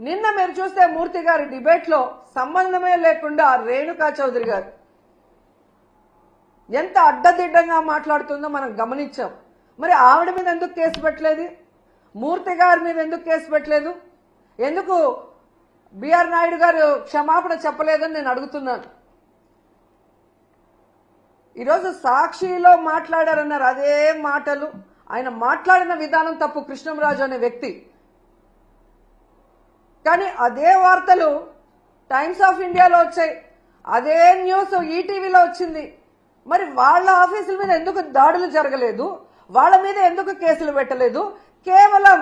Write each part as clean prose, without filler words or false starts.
నిన్న మీరు చూస్తే మూర్తి గారి డిబేట్ లో సంబంధమే లేకుండా రేణుకా చౌదరి గారు ఎంత అడ్డదిడ్డంగా మాట్లాడుతుందో మనం గమనించాం. మరి ఆవిడ మీద ఎందుకు కేసు పెట్టలేదు? మూర్తి గారి మీద ఎందుకు కేసు పెట్టలేదు? ఎందుకు బిఆర్ నాయుడు గారు క్షమాపణ చెప్పలేదని నేను అడుగుతున్నాను. ఈరోజు సాక్షిలో మాట్లాడారన్నారు, అదే మాటలు ఆయన మాట్లాడిన విధానం తప్పు కృష్ణంరాజు అనే వ్యక్తి. కానీ అదే వార్తలు టైమ్స్ ఆఫ్ ఇండియాలో వచ్చాయి, అదే న్యూస్ ఈటీవీలో వచ్చింది. మరి వాళ్ళ ఆఫీసుల మీద ఎందుకు దాడులు జరగలేదు? వాళ్ళ మీద ఎందుకు కేసులు పెట్టలేదు? కేవలం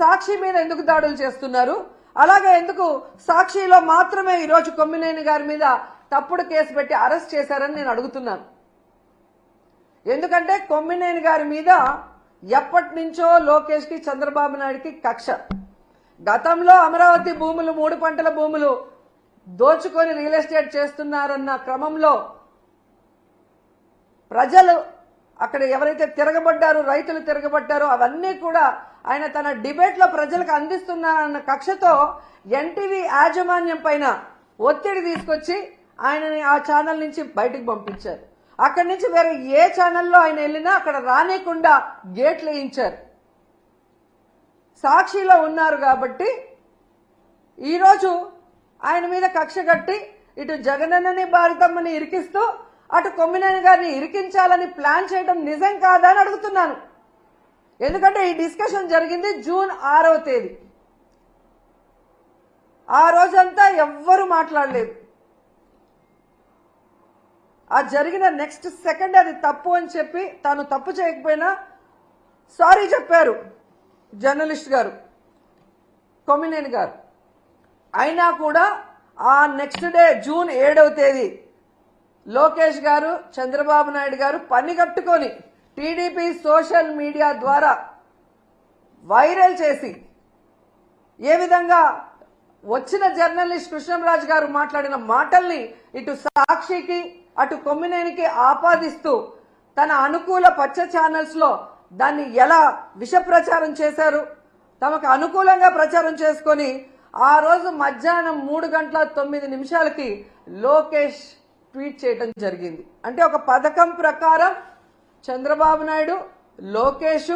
సాక్షి మీద ఎందుకు దాడులు చేస్తున్నారు? అలాగే ఎందుకు సాక్షిలో మాత్రమే ఈరోజు కొమ్మినేని గారి మీద తప్పుడు కేసు పెట్టి అరెస్ట్ చేశారని నేను అడుగుతున్నాను. ఎందుకంటే కొమ్మినేని గారి మీద ఎప్పటి నుంచో లోకేష్ కి చంద్రబాబు నాయుడుకి కక్ష. గతంలో అమరావతి భూములు 3 పంటల భూములు దోచుకొని రియల్ ఎస్టేట్ చేస్తున్నారన్న క్రమంలో ప్రజలు అక్కడ ఎవరైతే తిరగబడ్డారో, రైతులు తిరగబడ్డారో అవన్నీ కూడా ఆయన తన డిబేట్ లో ప్రజలకు అందిస్తున్నారన్న కక్షతో ఎన్టీవీ యాజమాన్యం పైన ఒత్తిడి తీసుకొచ్చి ఆయనని ఆ ఛానల్ నుంచి బయటకు పంపించారు. అక్కడి నుంచి వేరే ఏ ఛానల్లో ఆయన వెళ్ళినా అక్కడ రానికుండా గేట్లు వేయించారు. సాక్షిలో ఉన్నారు కాబట్టి ఈరోజు ఆయన మీద కక్ష కట్టి ఇటు జగనన్నని భారతమ్మని ఇరికిస్తూ అటు కొమ్మినేని గారిని ఇరికించాలని ప్లాన్ చేయడం నిజం కాదా అని అడుగుతున్నాను. ఎందుకంటే ఈ డిస్కషన్ జరిగింది జూన్ 6వ తేదీ. ఆ రోజంతా ఎవ్వరూ మాట్లాడలేదు. ఆ జరిగిన నెక్స్ట్ సెకండ్ అది తప్పు అని చెప్పి తాను తప్పు చేయకపోయినా సారీ చెప్పారు జర్నలిస్ట్ గారు కొమ్మినేని గారు. అయినా కూడా ఆ నెక్స్ట్ డే జూన్ 7వ తేదీ లోకేష్ గారు, చంద్రబాబు నాయుడు గారు పని కట్టుకొని టీడీపీ సోషల్ మీడియా ద్వారా వైరల్ చేసి ఏ విధంగా వచ్చిన జర్నలిస్ట్ కృష్ణంరాజు గారు మాట్లాడిన మాటల్ని ఇటు సాక్షికి అటు కొమ్మినేనికి ఆపాదిస్తూ తన అనుకూల పచ్చ ఛానల్స్ లో దాన్ని ఎలా విష ప్రచారం చేశారు, తమకు అనుకూలంగా ప్రచారం చేసుకొని ఆ రోజు మధ్యాహ్నం 3:09 లోకేష్ ట్వీట్ చేయడం జరిగింది. అంటే ఒక పథకం ప్రకారం చంద్రబాబు నాయుడు, లోకేష్,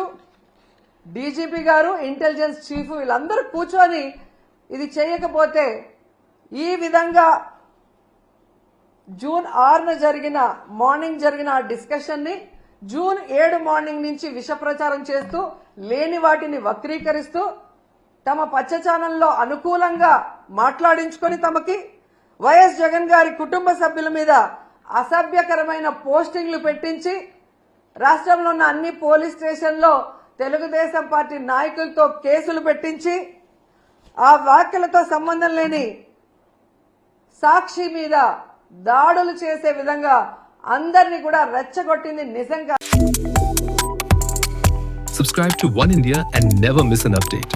డీజీపీ గారు, ఇంటెలిజెన్స్ చీఫ్ వీళ్ళందరూ కూర్చొని ఇది చేయకపోతే ఈ విధంగా జూన్ 6న మార్నింగ్ జరిగిన ఆ డిస్కషన్ ని జూన్ 7 మార్నింగ్ నుంచి విష ప్రచారం చేస్తూ లేని వాటిని వక్రీకరిస్తూ తమ పచ్చ ఛానల్లో అనుకూలంగా మాట్లాడించుకొని తమకి వైఎస్ జగన్ గారి కుటుంబ సభ్యుల మీద అసభ్యకరమైన పోస్టింగ్లు పెట్టించి రాష్ట్రంలో ఉన్న అన్ని పోలీస్ స్టేషన్లో తెలుగుదేశం పార్టీ నాయకులతో కేసులు పెట్టించి ఆ వ్యాఖ్యలతో సంబంధం లేని సాక్షి మీద దాడులు చేసే విధంగా అందరినీ కూడా రెచ్చగొట్టింది నిజంగా. Subscribe to One India and never miss an update.